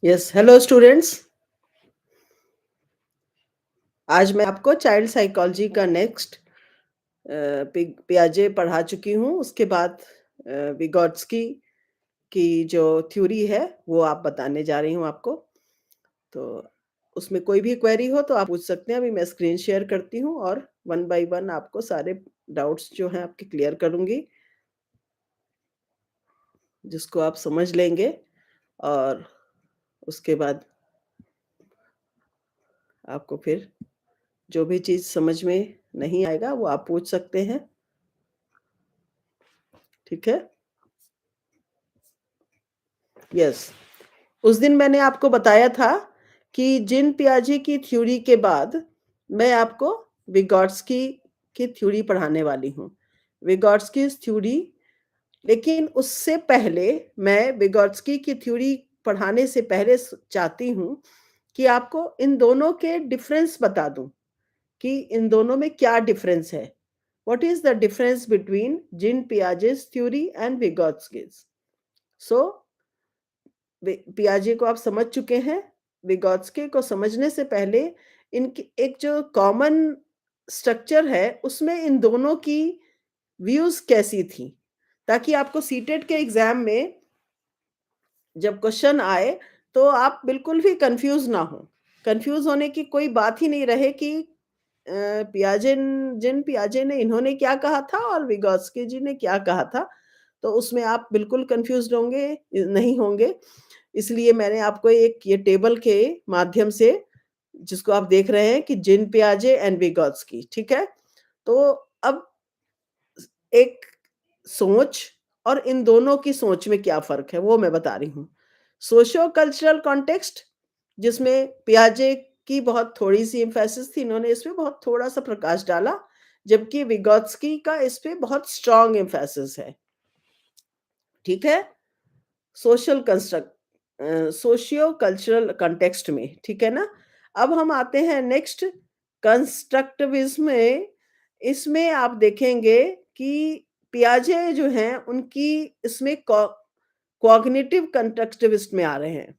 Yes, hello students. आज मैं आपको चाइल्ड साइकोलॉजी का नेक्स्ट पियाजे पढ़ा चुकी हूँ। उसके बाद विगोट्स्की की जो थ्योरी है वो आप बताने जा रही हूँ आपको। तो उसमें कोई भी क्वेरी हो तो आप पूछ सकते हैं। अभी मैं स्क्रीन शेयर करती हूँ और वन बाय वन आपको सारे डाउट्स जो हैं आपके क्लियर करूँगी, जिसको आप समझ लेंगे। और उसके बाद आपको फिर जो भी चीज़ समझ में नहीं आएगा वो आप पूछ सकते हैं। ठीक है? यस। उस दिन मैंने आपको बताया था कि जिन पियाजे की थ्योरी के बाद मैं आपको विगोट्स्की की थ्योरी पढ़ाने वाली हूँ। विगोट्स्कीज़ थ्योरी, लेकिन उससे पहले मैं विगोट्स्की की थ्योरी पढ़ाने से पहले चाहती हूँ कि आपको इन दोनों के डिफरेंस बता दूँ कि इन दोनों में क्या डिफरेंस है। What is the difference between Jean Piaget's theory and Vygotsky's? So पियाजे को आप समझ चुके हैं। विगोत्स्की को समझने से पहले इनकी एक जो कॉमन स्ट्रक्चर है उसमें इन दोनों की व्यूज कैसी थी, ताकि आपको सीटेट के एग्जाम में जब क्वेश्चन आए तो आप बिल्कुल भी कंफ्यूज ना हो। कंफ्यूज होने की कोई बात ही नहीं रहे कि जिन पियाजे ने इन्होंने क्या कहा था और विगोत्स्की जी ने क्या कहा था। तो उसमें आप बिल्कुल कंफ्यूज होंगे नहीं होंगे। इसलिए मैंने आपको एक ये टेबल के माध्यम से, जिसको आप देख रहे हैं कि जिन पियाजे एंड विगोत्स्की, ठीक है? तो अब एक सोच और इन दोनों की सोच में क्या फ़र्क है, वो मैं बता रही हूँ। सोशियो कल्चरल कॉन्टेक्स्ट, जिसमें पियाजे की बहुत थोड़ी-सी एम्फेसिस थी, इन्होंने इस पे बहुत थोड़ा-सा प्रकाश डाला, जबकि विगोत्स्की का इस पे बहुत स्ट्रॉन्ग एम्फेसिस है। ठीक है? Social construct socio cultural context में, ठीक है ना? अब हम आते हैं नेक्स्ट कंस्ट्रक्टिविज़्म में। इसमें आप देखेंगे कि पियाजे जो हैं उनकी इसमें कॉग्निटिव कंस्ट्रक्टिविस्ट में आ रहे हैं।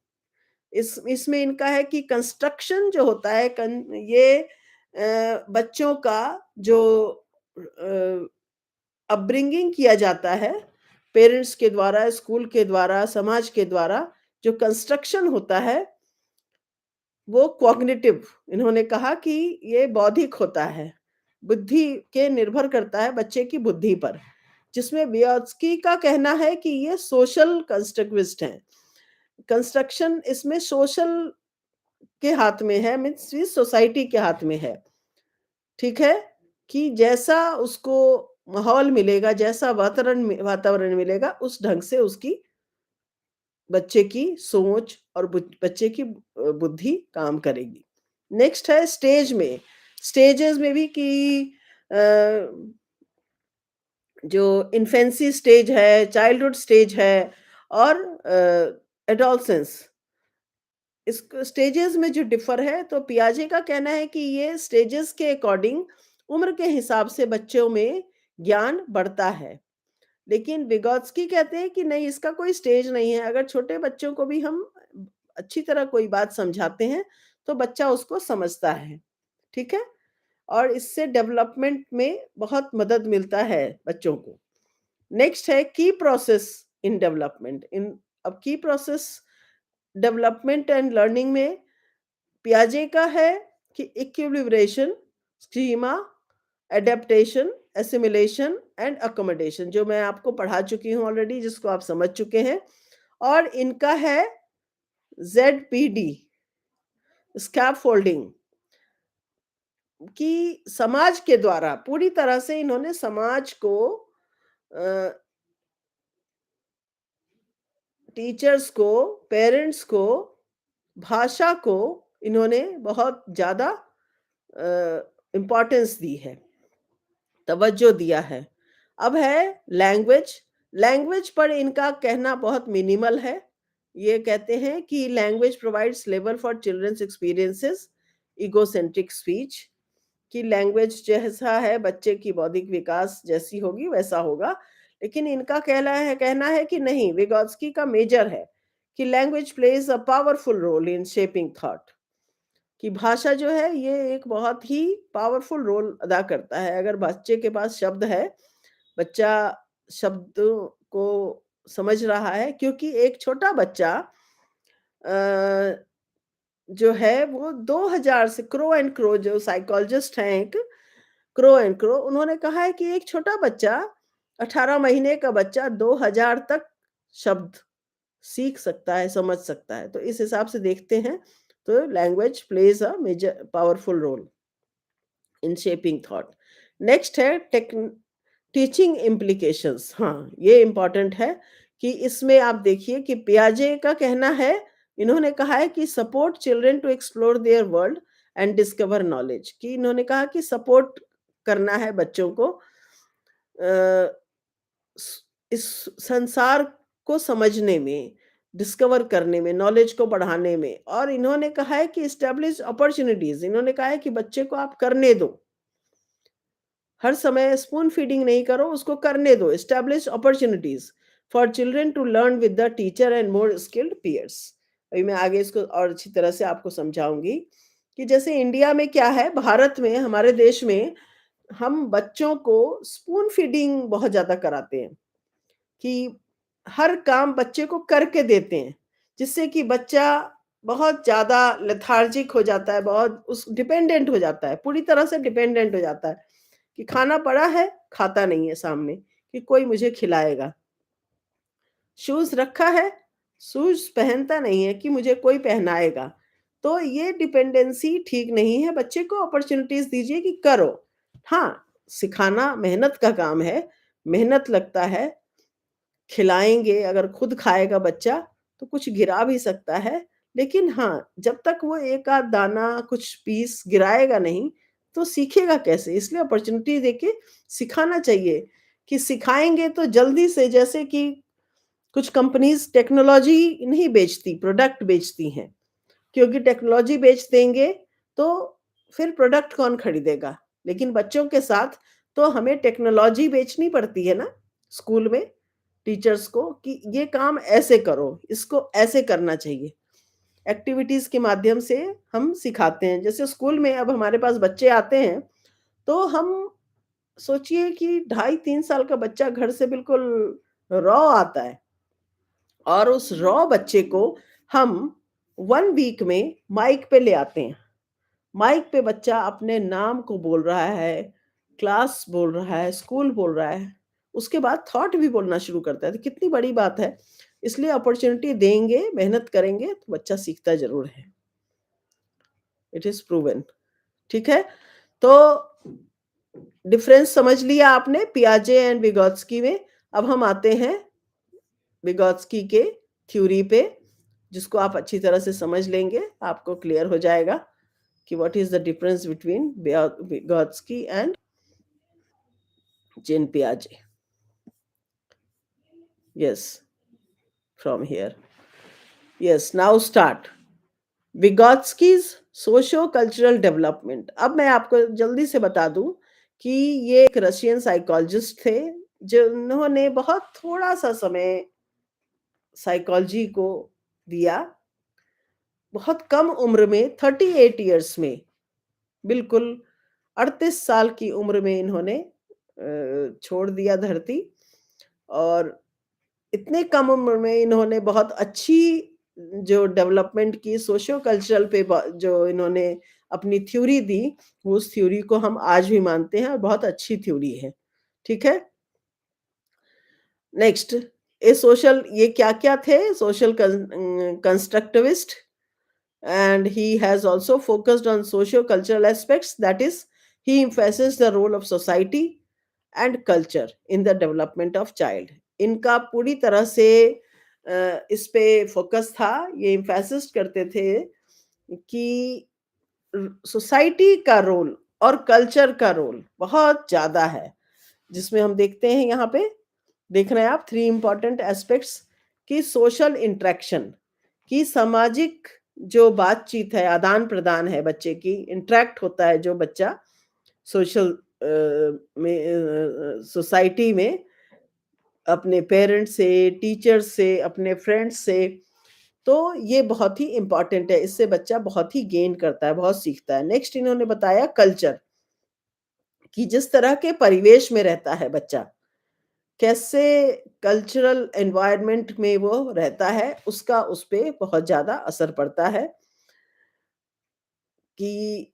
इसमें इनका है कि कंस्ट्रक्शन जो होता है ये बच्चों का जो अपब्रिंगिंग किया जाता है, पेरेंट्स के द्वारा, स्कूल के द्वारा, समाज के द्वारा, जो कंस्ट्रक्शन होता है, वो कॉग्निटिव, इन्होंने कहा कि ये बौद्धिक होता है, बुद्धि के निर्भर करता है बच्चे की बुद्धि पर। जिसमें वियोत्स्की का कहना है कि ये सोशल कंस्ट्रक्टिविस्ट हैं। कंस्ट्रक्शन इसमें सोशल के हाथ में है, मीन्स सोसाइटी के हाथ में है। ठीक है? कि जैसा उसको माहौल मिलेगा, जैसा वातावरण मिलेगा, उस ढंग से उसकी बच्चे की सोच और बच्चे की बुद्धि काम करेगी। नेक्स्ट है स्टेज में। स्टेजेस में भी कि अ, जो इन्फेंसी स्टेज है, चाइल्डहुड स्टेज है और एडोलसेंस, इस स्टेजेस में जो डिफर है, तो पियाजे का कहना है कि ये स्टेजेस के अकॉर्डिंग उम्र के हिसाब से बच्चों में ज्ञान बढ़ता है। लेकिन विगोत्स्की कहते हैं कि नहीं, इसका कोई स्टेज नहीं है। अगर छोटे बच्चों को भी हम अच्छी तरह कोई बात समझाते हैं तो बच्चा उसको समझता है। ठीक है? और इससे डेवलपमेंट में बहुत मदद मिलता है बच्चों को। नेक्स्ट है की प्रोसेस इन डेवलपमेंट इन अब की प्रोसेस डेवलपमेंट एंड लर्निंग में पियाजे का है कि equilibration, schema, adaptation, assimilation and accommodation, जो मैं आपको पढ़ा चुकी हूँ ऑलरेडी, जिसको आप समझ चुके हैं। और इनका है ज़ेडपीडी, स्कैफोल्डिंग, कि समाज के द्वारा पूरी तरह से इन्होंने समाज को, अ, टीचर्स को, पेरेंट्स को, भाषा को इन्होंने बहुत ज़्यादा इम्पोर्टेंस दी है, तवज्जो दिया है। अब है लैंग्वेज। लैंग्वेज पर इनका कहना बहुत मिनिमल है। ये कहते हैं कि language provides level for children's experiences, egocentric speech, कि लैंग्वेज जैसा है बच्चे की बौद्धिक विकास जैसी होगी वैसा होगा। लेकिन इनका कहना है कि नहीं, विगोत्स्की का मेजर है कि language plays a powerful role in shaping thought, कि भाषा जो है ये एक बहुत ही पावरफुल रोल अदा करता है। अगर बच्चे के पास शब्द है, बच्चा शब्दों को समझ रहा है, क्योंकि एक छोटा बच्चा अ, जो है वो 2000 से, क्रो एंड क्रो जो साइकोलॉजिस्ट हैं एक, क्रो एंड क्रो, उन्होंने कहा है कि एक छोटा बच्चा, 18 महीने का बच्चा 2000 तक शब्द सीख सकता है, समझ सकता है। तो इस हिसाब से देखते हैं तो language plays a major powerful role in shaping thought. Next है टीचिंग इम्प्लीकेशंस। हाँ, ये इम्पोर्टेंट है कि इसमें आप देखिए कि पियाजे का कहना है, इन्होंने कहा है कि support children to explore their world and discover knowledge, कि इन्होंने कहा कि सपोर्ट करना है बच्चों को अ, स इस संसार को समझने में, डिस्कवर करने में, नॉलेज को बढ़ाने में। और इन्होंने कहा है कि एस्टेब्लिश अपॉर्च्युनिटीज़, इन्होंने कहा है कि बच्चे को आप करने दो। हर समय स्पून फीडिंग नहीं करो, उसको करने दो। Establish opportunities for children to learn with the teacher and more skilled peers. अभी मैं आगे इसको और अच्छी तरह से आपको समझाऊंगी कि जैसे इंडिया में क्या है, भारत में, हमारे देश में हम बच्चों को स्पून फीडिंग बहुत ज्यादा कराते हैं, कि हर काम बच्चे को करके देते हैं, जिससे कि बच्चा बहुत ज्यादा लेथार्जिक हो जाता है, बहुत उस डिपेंडेंट हो जाता है, पूरी तरह से डिपेंडेंट हो जाता है, कि खाना पड़ा है, खाता नहीं है सामने, कि कोई मुझे खिलाएगा। शूज़ रखा है, शूज़ पहनता नहीं है कि मुझे कोई पहनाएगा। तो ये डिपेंडेंसी ठीक नहीं है, बच्चे को अपॉर्च्युनिटीज़ दीजिए कि करो। हाँ, सिखाना मेहनत का काम है, मेहनत लगता है, खिलाएँगे, अगर खुद खाएगा बच्चा, तो कुछ गिरा भी सकता है। लेकिन हाँ, जब तक वो एक आध दाना, कुछ पीस गिराएगा नहीं, तो सीखेगा कैसे? इसलिए अपॉर्च्युनिटी देके सिखाना चाहिए, कि सिखाएँगे तो जल्दी से, जैसे कि कुछ कंपनीज़ टेक्नोलॉजी नहीं बेचती, प्रोडक्ट बेचती हैं। क्योंकि टेक्नोलॉजी बेच देंगे, तो फिर प्रोडक्ट कौन खरीदेगा? लेकिन बच्चों के साथ तो हमें टेक्नोलॉजी बेचनी पड़ती है ना, स्कूल में टीचर्स को, कि ये काम ऐसे करो, इसको ऐसे करना चाहिए। एक्टिविटीज़ के माध्यम से हम सिखाते हैं। जैसे स्कूल में अब हमारे पास बच्चे आते हैं, तो हम सोचिए कि ढाई 3 साल का बच्चा घर से बिल्कुल रॉ आता है, और उस रॉ बच्चे को हम 1 वीक में माइक पे ले आते हैं। माइक पे बच्चा अपने नाम को बोल रहा है, क्लास बोल रहा है, स्कूल बोल रहा है, उसके बाद थॉट भी बोलना शुरू करता है, तो कितनी बड़ी बात है। इसलिए अपॉर्च्युनिटी देंगे, मेहनत करेंगे तो बच्चा सीखता ज़रूर है। It is proven. ठीक है? तो डिफरेंस समझ लिया आपने पियाजे एंड विगोत्स्की में। अब हम आते हैं विगोत्स्की के थ्योरी पे, जिसको आप अच्छी तरह से समझ लेंगे, आपको क्लियर हो जाएगा कि what is the difference between Vygotsky and Jean Piaget. Yes, from here. Yes, now start. Vygotsky's sociocultural development. अब मैं आपको जल्दी से बता दूँ कि ये एक रशियन साइकोलॉजिस्ट थे, जिन्होंने बहुत थोड़ा-सा समय साइकोलॉजी को दिया। बहुत कम उम्र में, 38 इयर्स में, बिल्कुल 38 साल की उम्र में इन्होंने छोड़ दिया धरती। और इतने कम उम्र में इन्होंने बहुत अच्छी जो डेवलपमेंट की, सोशियो कल्चरल पे जो इन्होंने अपनी थ्योरी दी, उस थ्योरी को हम आज भी मानते हैं, और बहुत अच्छी थ्योरी है। ठीक है? नेक्स्ट, ये क्या-क्या थे? Social constructivist, and he has also focused on socio-cultural aspects, that is, he emphasizes the role of society and culture in the development of child. इनका पूरी तरह से इस पे फोकस था, ये एम्फेसिस करते थे कि सोसाइटी का रोल और कल्चर का रोल बहुत ज़्यादा है, जिसमें हम देखते हैं यहाँ पे, देख रहे हैं आप 3 इम्पोर्टेंट एस्पेक्ट्स, कि सोशल इंटरेक्शन, कि सामाजिक जो बातचीत है, आदान-प्रदान है बच्चे की, इंटरैक्ट होता है जो बच्चा सोशल सोसाइटी में, अपने पेरेंट्स से, टीचर से, अपने फ्रेंड्स से, तो ये बहुत ही इम्पोर्टेंट है, इससे बच्चा बहुत ही गेन करता है, बहुत सीखता है। नेक्स्ट इन्होंने बताया कल्चर, कि जिस तरह के परिवेश में रहता है बच्चा, कैसे कल्चरल एनवायरनमेंट में वो रहता है, उसका उस पे बहुत ज़्यादा असर पड़ता है कि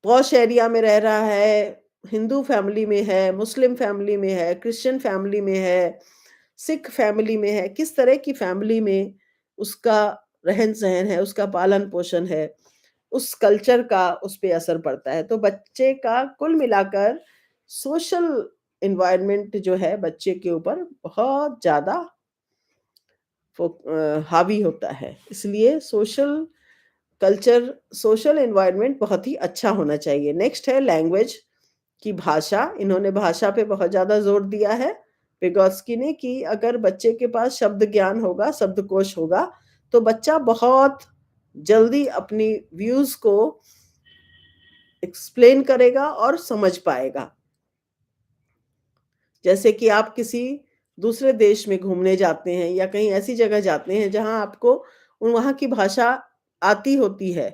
पॉश एरिया में रह रहा है, हिंदू फैमिली में है, मुस्लिम फैमिली में है, क्रिश्चियन फैमिली में है, सिख फैमिली में है, किस तरह की फैमिली में उसका रहन-सहन है, उसका पालन-पोषण है, उस कल्चर का उस पे असर पड़ता है। तो बच्चे का कुल मिलाकर सोशल एनवायरनमेंट जो है बच्चे के ऊपर बहुत ज़्यादा हावी होता है। इसलिए सोशल एनवायरनमेंट बहुत ही अच्छा होना चाहिए। नेक्स्ट है लैंग्वेज की भाषा, इन्होंने भाषा पे बहुत ज़्यादा ज़ोर दिया है vygotsky ने कि अगर बच्चे के पास शब्द ज्ञान होगा, शब्दकोश होगा, तो बच्चा बहुत जल्दी अपनी व्यूज़ को एक्सप्लेन करेगा और समझ पाएगा। जैसे कि आप किसी दूसरे देश में घूमने जाते हैं या कहीं ऐसी जगह जाते हैं जहाँ आपको वहाँ की भाषा आती होती है,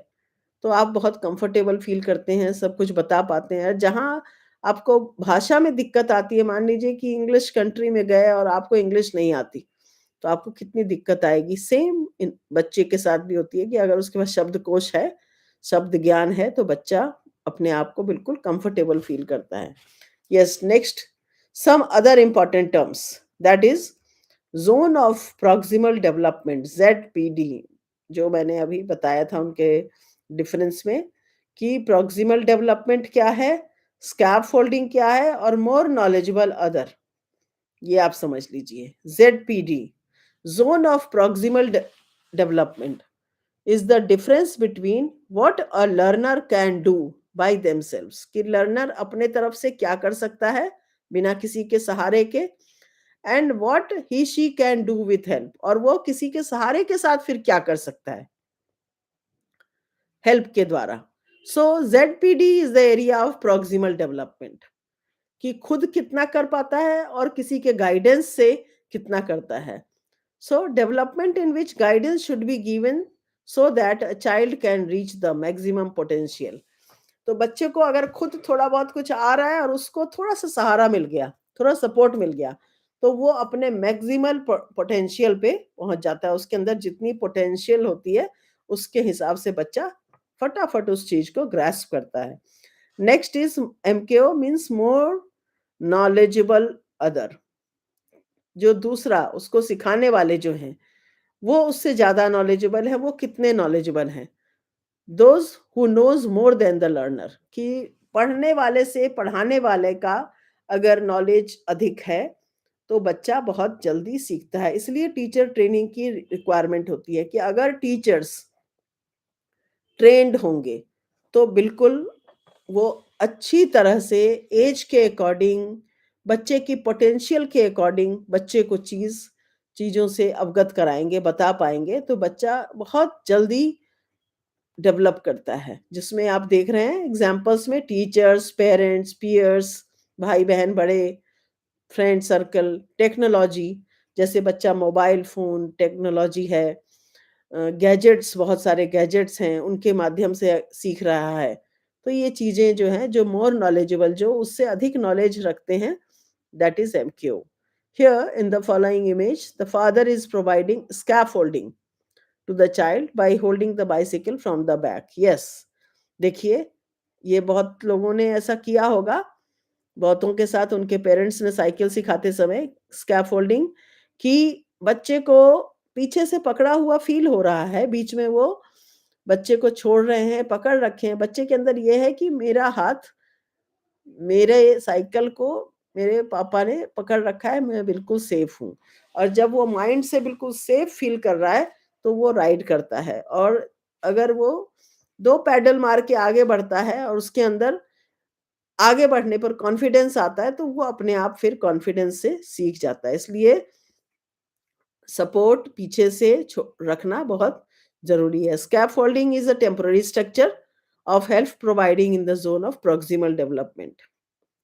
तो आप बहुत कंफर्टेबल फ़ील करते हैं, सब कुछ बता पाते हैं। जहाँ आपको भाषा में दिक्कत आती है, मान लीजिए कि इंग्लिश कंट्री में गए और आपको इंग्लिश नहीं आती, तो आपको कितनी दिक्कत आएगी। सेम इन बच्चे के साथ भी होती है कि अगर उसके पास शब्दकोश है, शब्द ज्ञान है, तो बच्चा अपने आप को बिल्कुल कंफर्टेबल फ़ील करता है। Yes, next, some other important terms, that is zone of proximal development, ZPD, जो मैंने अभी बताया था उनके डिफरेंस में कि proximal development क्या है, scaffolding क्या है और more knowledgeable other, ये आप समझ लीजिए। ZPD, zone of proximal development, is the difference between what a learner can do by themselves, कि लर्नर अपने तरफ से क्या कर सकता है बिना किसी के सहारे के, and what he she can do with help, और वो किसी के सहारे के साथ फिर क्या कर सकता है हेल्प के द्वारा। सो ZPD is the area of proximal development, कि खुद कितना कर पाता है और किसी के गाइडेंस से कितना करता है। So development in which guidance should be given so that a child can reach the maximum potential. तो बच्चे को अगर खुद थोड़ा बहुत कुछ आ रहा है और उसको थोड़ा-सा सहारा मिल गया, थोड़ा सपोर्ट मिल गया, तो वो अपने मैक्सिमल पोटेंशियल पे पहुँच जाता है। उसके अंदर जितनी पोटेंशियल होती है, उसके हिसाब से बच्चा फटाफट उस चीज़ को ग्रैस्प करता है। Next is MKO means more knowledgeable other, जो दूसरा उसको सिखाने वाले जो हैं, वो उससे ज़्यादा नॉलेजेबल है, वो कितने नॉलेजेबल हैं? Those who knows more than the learner, कि पढ़ने वाले से पढ़ाने वाले का अगर नॉलेज अधिक है, तो बच्चा बहुत जल्दी सीखता है। इसलिए टीचर ट्रेनिंग की रिक्वायरमेंट होती है कि अगर टीचर्स ट्रेन्ड होंगे, तो बिल्कुल वो अच्छी तरह से ऐज के अकॉर्डिंग, बच्चे की पोटेंशियल के अकॉर्डिंग बच्चे को चीज़ों से अवगत कराएँगे, बता पाएँगे, तो बच्चा बहुत जल्दी डेवलप करता है। जिसमें आप देख रहे हैं एग्ज़ाम्पल्स में टीचर्स, पेरेंट्स, पीयर्स, भाई-बहन, बड़े, फ्रेंड सर्कल, टेक्नोलॉजी, जैसे बच्चा मोबाइल फ़ोन, टेक्नोलॉजी है, गैजेट्स, बहुत सारे गैजेट्स हैं, उनके माध्यम से सीख रहा है। तो ये चीज़ें जो हैं, जो मोर नॉलेजेबल, जो उससे अधिक नॉलेज रखते हैं, that is MQ। Here in the following image, the father is providing scaffolding to the child by holding the bicycle from the back. Yes, देखिए, ये बहुत लोगों ने ऐसा किया होगा, बहुतों के साथ उनके पेरेंट्स ने साइकिल सिखाते समय स्कैफोल्डिंग, कि बच्चे को पीछे से पकड़ा हुआ फ़ील हो रहा है, बीच में वो बच्चे को छोड़ रहे हैं, पकड़ रखे हैं। बच्चे के अंदर ये है कि मेरा हाथ, मेरे साइकिल को मेरे पापा ने पकड़ रखा है, मैं बिल्कुल सेफ हूँ। और जब वो माइंड से बिल्कुल सेफ फ़ील कर रहा है, तो वो राइड करता है। और अगर वो 2 पैडल मार के आगे बढ़ता है और उसके अंदर आगे बढ़ने पर कॉन्फिडेंस आता है, तो वो अपने आप फिर कॉन्फिडेंस से सीख जाता है। इसलिए सपोर्ट पीछे से रखना बहुत ज़रूरी है। Scaffolding is a temporary structure of help providing in the zone of proximal development.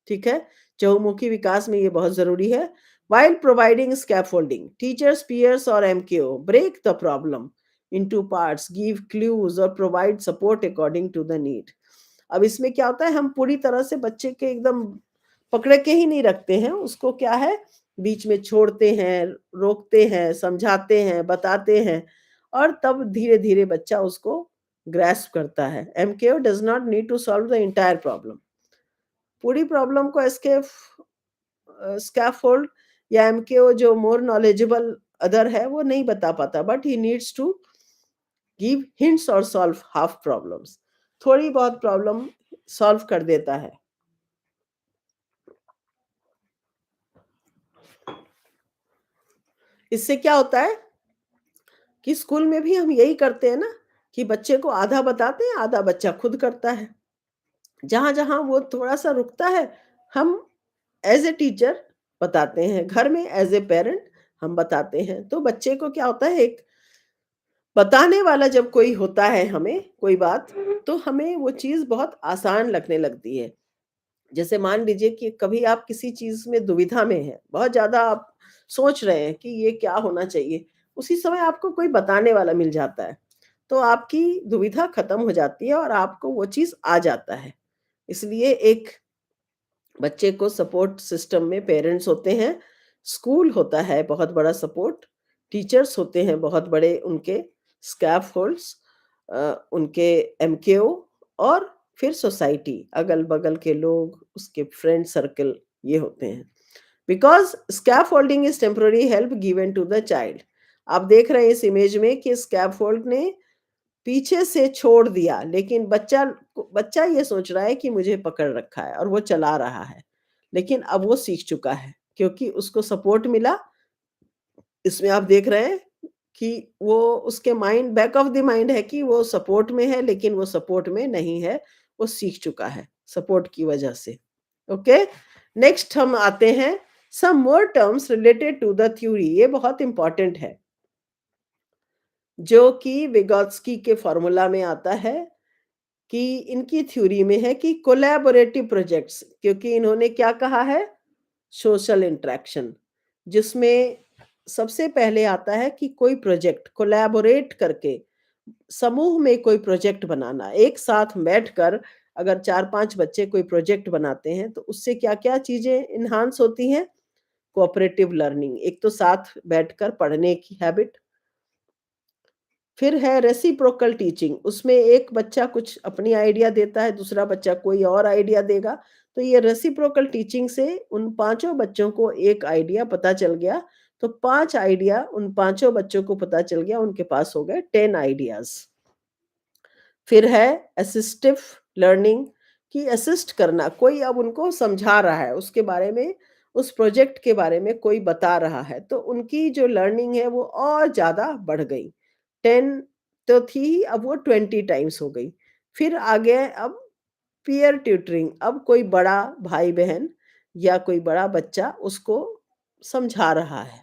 ठीक है? चहुमुखी विकास में ये बहुत ज़रूरी है। While providing scaffolding, teachers, peers, or MKO break the problem into parts, give clues, or provide support according to the need. अब इसमें क्या होता है, हम पूरी तरह से बच्चे के एकदम पकड़ के ही नहीं रखते हैं, उसको क्या है, बीच में छोड़ते हैं, रोकते हैं, समझाते हैं, बताते हैं, और तब धीरे-धीरे बच्चा उसको ग्रैस्प करता है। MKO does not need to solve the entire problem. पूरी प्रॉब्लम को स्कैफोल्ड या एमकेओ जो मोर नॉलेजेबल अदर है, वो नहीं बता पाता, but he needs to give hints और सॉल्व हाफ प्रॉब्लम्स। थोड़ी बहुत प्रॉब्लम सॉल्व कर देता है। इससे क्या होता है कि स्कूल में भी हम यही करते हैं ना, कि बच्चे को आधा बताते हैं, आधा बच्चा खुद करता है। जहाँ-जहाँ वो थोड़ा-सा रुकता है, हम एज़ अ टीचर बताते हैं, घर में एज़ अ पेरेंट हम बताते हैं। तो बच्चे को क्या होता है, एक बताने वाला जब कोई होता है हमें कोई बात, तो हमें वो चीज़ बहुत आसान लगने लगती है। जैसे मान लीजिए कि कभी आप किसी चीज़ में दुविधा में हैं, बहुत ज़्यादा आप सोच रहे हैं कि ये क्या होना चाहिए, उसी समय आपको कोई बताने वाला मिल जाता है, तो आपकी दुविधा खत्म हो जाती है और आपको वो चीज़ आ जाता है। इसलिए एक बच्चे को सपोर्ट सिस्टम में पेरेंट्स होते हैं, स्कूल होता है बहुत बड़ा सपोर्ट, टीचर्स होते हैं बहुत बड़े उनके स्कैफोल्ड्स, उनके एमकेओ, और फिर सोसाइटी, अगल-बगल के लोग, उसके फ्रेंड सर्कल, ये होते हैं। Because scaffolding is temporary help given to the child. आप देख रहे हैं इस इमेज में कि स्कैफोल्ड ने पीछे से छोड़ दिया, लेकिन बच्चा ये सोच रहा है कि मुझे पकड़ रखा है और वो चला रहा है। लेकिन अब वो सीख चुका है, क्योंकि उसको सपोर्ट मिला। इसमें आप देख रहे हैं कि वो उसके mind back of the mind है कि वो सपोर्ट में है, लेकिन वो सपोर्ट में नहीं है, वो सीख चुका है सपोर्ट की वजह से। ओके, नेक्स्ट हम आते हैं some more terms related to the theory. ये बहुत इंपॉर्टेंट है, जो कि विगोत्स्की के फॉर्मूला में आता है, कि इनकी थ्योरी में है कि कोलैबोरेटिव प्रोजेक्ट्स, क्योंकि इन्होंने क्या कहा है, सोशल इंटरेक्शन, जिसमें सबसे पहले आता है कि कोई प्रोजेक्ट कोलैबोरेट करके, समूह में कोई प्रोजेक्ट बनाना, एक साथ बैठकर अगर 4-5 बच्चे कोई प्रोजेक्ट बनाते हैं, तो उससे क्या-क्या चीज़ें एनहांस होती हैं? कोऑपरेटिव लर्निंग, एक तो साथ बैठकर पढ़ने की हैबिट, फिर है रेसिप्रोकल टीचिंग, उसमें एक बच्चा कुछ अपनी आइडिया देता है, दूसरा बच्चा कोई और आइडिया देगा। तो ये रेसिप्रोकल टीचिंग से उन पाँचों बच्चों को एक आइडिया पता चल गया, तो 5 आइडिया उन पाँचों बच्चों को पता चल गया, उनके पास हो गए 10 आइडियाज़। फिर है असिस्टिव लर्निंग, कि असिस्ट करना, कोई अब उनको समझा रहा है, उसके बारे में, उस प्रोजेक्ट के बारे में कोई बता रहा है, तो उनकी जो लर्निंग है वो और ज़्यादा बढ़ गई। 10 तो थी, अब वो 20 टाइम्स हो गई। फिर आ गया अब पीयर ट्यूटरिंग, अब कोई बड़ा भाई-बहन या कोई बड़ा बच्चा उसको समझा रहा है,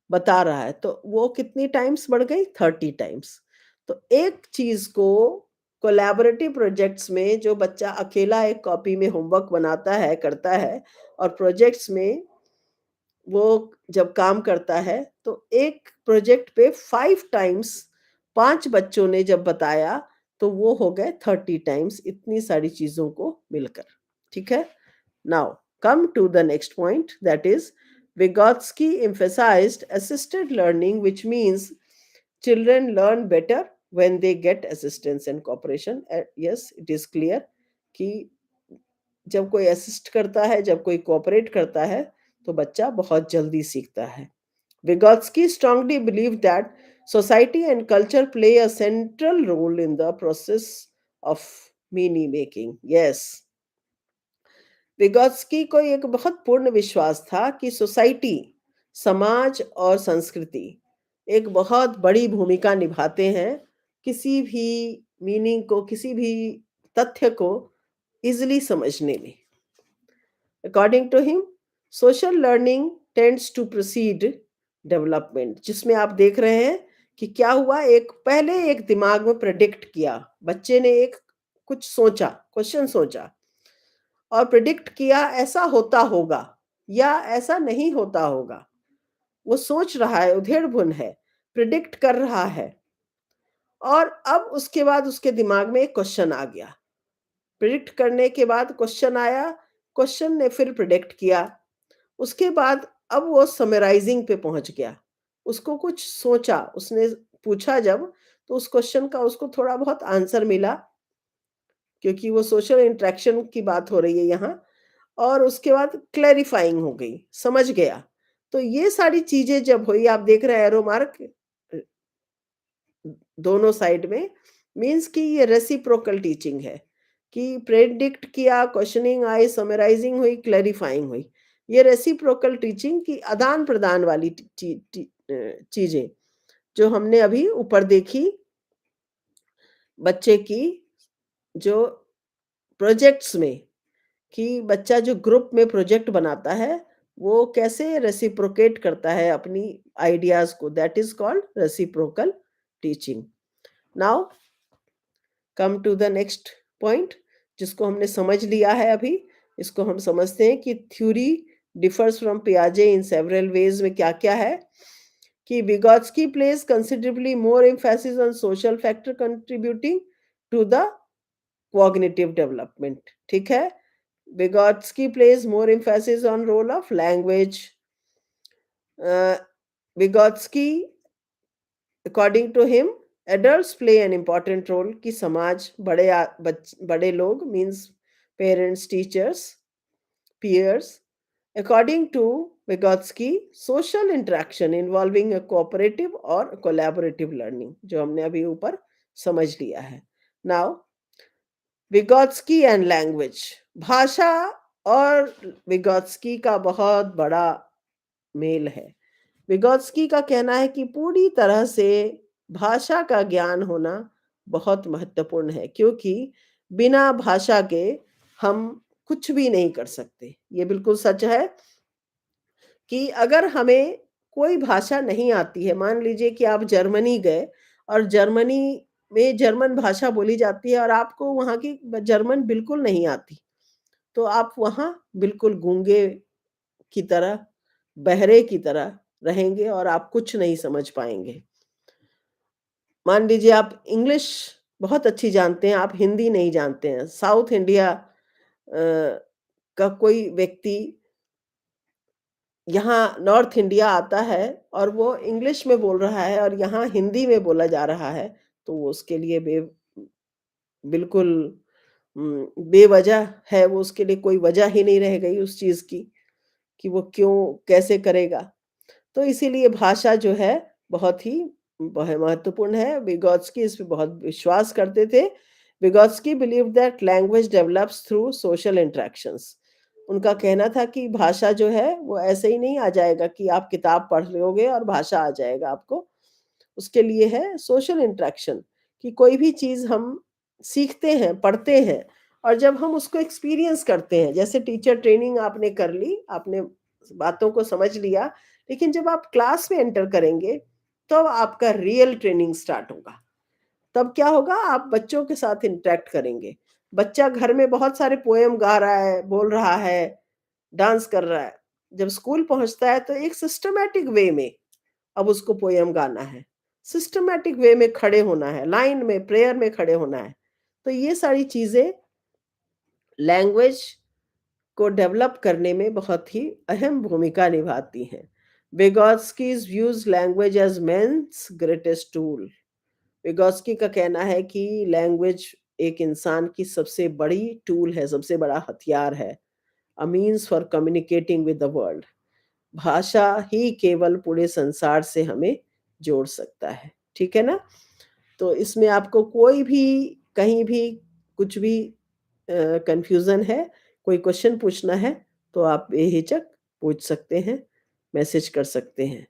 बता रहा है, तो वो कितनी टाइम्स बढ़ गई? 30 टाइम्स। तो एक चीज़ को कोलैबोरेटिव प्रोजेक्ट्स में जो बच्चा अकेला एक कॉपी में होमवर्क बनाता है, करता है, और प्रोजेक्ट्स में वो जब काम करता है, तो एक प्रोजेक्ट पे 5 टाइम्स 5 बच्चों ने जब बताया, तो वो हो गए 30 टाइम्स, इतनी सारी चीज़ों को मिलकर। ठीक है? Now, come to the next point, that is, Vygotsky emphasized assisted learning, which means children learn better when they get assistance and cooperation. Yes, it is clear कि जब कोई असिस्ट करता है, जब कोई कोऑपरेट करता है, तो बच्चा बहुत जल्दी सीखता है। Vygotsky strongly believed that society and culture play a central role in the process of meaning making. Yes, विगोत्स्की को एक बहुत पूर्ण विश्वास था कि सोसाइटी, समाज और संस्कृति एक बहुत बड़ी भूमिका निभाते हैं किसी भी मीनिंग को, किसी भी तथ्य को इजीली समझने में। According to him, social learning tends to proceed development, जिसमें आप देख रहे हैं कि क्या हुआ, एक पहले एक दिमाग में प्रेडिक्ट किया, बच्चे ने एक कुछ सोचा, क्वेश्चन सोचा और प्रेडिक्ट किया ऐसा होता होगा, या ऐसा नहीं होता होगा। वो सोच रहा है, उधेड़-बुन है, प्रिडिक्ट कर रहा है और अब उसके बाद उसके दिमाग में एक क्वेश्चन आ गया। प्रिडिक्ट करने के बाद क्वेश्चन आया, क्वेश्चन ने फिर प्रिडिक्ट किया। उसके बाद अब वो समराइज़िंग पे पहुँच गया। उसको कुछ सोचा, उसने पूछा जब, तो उस क्वेश्चन का उसको थोड़ा बहुत आंसर मिला, क्योंकि वो सोशल इंटरैक्शन की बात हो रही है यहाँ और उसके बाद क्लैरिफाइंग हो गई, समझ गया। तो ये सारी चीज़ें जब हुई, आप देख रहे हैं एरो मार्क दोनों साइड में, मीन्स कि ये रेसिप्रोकल टीचिंग है कि प्रेडिक्ट किया, क्वेश्चनिंग आई, समराइजिंग हुई, क्लैरिफाइंग हुई। ये रेसिप्रोकल टीचिंग की आदान-प्रदान वाली चीज़ें जो हमने अभी ऊपर देखी, बच्चे की जो प्रोजेक्ट्स में, कि बच्चा जो ग्रुप में प्रोजेक्ट बनाता है, वो कैसे रेसिप्रोकेट करता है अपनी आइडियाज़ को, that is called reciprocal teaching. Now come to the next point, जिसको हमने समझ लिया है अभी। इसको हम समझते हैं कि थ्योरी डिफर्स फ्रॉम पियाजे इन सेवरल वेज में क्या-क्या है, कि Vygotsky plays considerably more emphasis on social factor contributing to the cognitive development, ठीक है? Vygotsky plays more emphasis on role of language. Uh, Vygotsky, according to him, adults play an important role कि समाज बड़े लोग means parents, teachers, peers. According to Vygotsky, social interaction involving a cooperative or collaborative learning, जो हमने अभी ऊपर समझ लिया है। Now, Vygotsky and language, भाषा और Vygotsky का बहुत बड़ा मेल है। विगोत्स्की का कहना है कि पूरी तरह से भाषा का ज्ञान होना बहुत महत्वपूर्ण है, क्योंकि बिना भाषा के हम कुछ भी नहीं कर सकते। ये बिल्कुल सच है कि अगर हमें कोई भाषा नहीं आती है, मान लीजिए कि आप जर्मनी गए और जर्मनी में जर्मन भाषा बोली जाती है और आपको वहाँ की जर्मन बिल्कुल नहीं आती, तो आप वहाँ बिल्कुल गूंगे की तरह, बहरे की तरह रहेंगे और आप कुछ नहीं समझ पाएँगे। मान लीजिए आप इंग्लिश बहुत अच्छी जानते हैं, आप हिंदी नहीं जानते हैं। साउथ इंडिया का कोई व्यक्ति यहाँ नॉर्थ इंडिया आता है और वो इंग्लिश में बोल रहा है और यहाँ हिंदी में बोला जा रहा है, तो वो उसके लिए बिल्कुल बेवजह है, वो उसके लिए कोई वजह ही नहीं रह गई उस चीज़ की, कि वो क्यों, कैसे करेगा। तो इसीलिए भाषा जो है बहुत ही महत्वपूर्ण है। vygotsky इस पे बहुत विश्वास करते थे। vygotsky believed that language develops through social interactions. उनका कहना था कि भाषा जो है वो ऐसे ही नहीं आ जाएगा कि आप किताब पढ़ लोगे और भाषा आ जाएगा आपको। उसके लिए है सोशल इंटरैक्शन, कि कोई भी चीज़ हम सीखते हैं, पढ़ते हैं और जब हम उसको एक्सपीरियंस करते हैं, जैसे टीचर ट्रेनिंग आपने कर ली, आपने बातों को समझ लिया, लेकिन जब आप क्लास में एंटर करेंगे, तब आपका रियल ट्रेनिंग स्टार्ट होगा। तब क्या होगा, आप बच्चों के साथ इंटरैक्ट करेंगे। बच्चा घर में बहुत सारे पोएम गा रहा है, बोल रहा है, डांस कर रहा है। जब स्कूल पहुँचता है तो एक सिस्टमैटिक वे में अब उसको पोएम गाना है। सिस्टमैटिक वे में खड़े होना है, लाइन में, प्रेयर में खड़े होना है। तो ये सारी चीज़ें लैंग्वेज को डेवलप करने में बहुत ही अहम भूमिका निभाती हैं। Vygotsky's views language as man's greatest tool. Vygotsky का कहना है कि लैंग्वेज एक इंसान की सबसे बड़ी टूल है, सबसे बड़ा हथियार है। A means for communicating with the world. भाषा ही केवल पूरे संसार से हमें जोड़ सकता है, ठीक है ना? तो इसमें आपको कोई भी, कहीं भी, कुछ भी कन्फ्यूज़न है, कोई क्वेश्चन पूछना है, तो आप बेहिचक पूछ सकते हैं, मैसेज कर सकते हैं।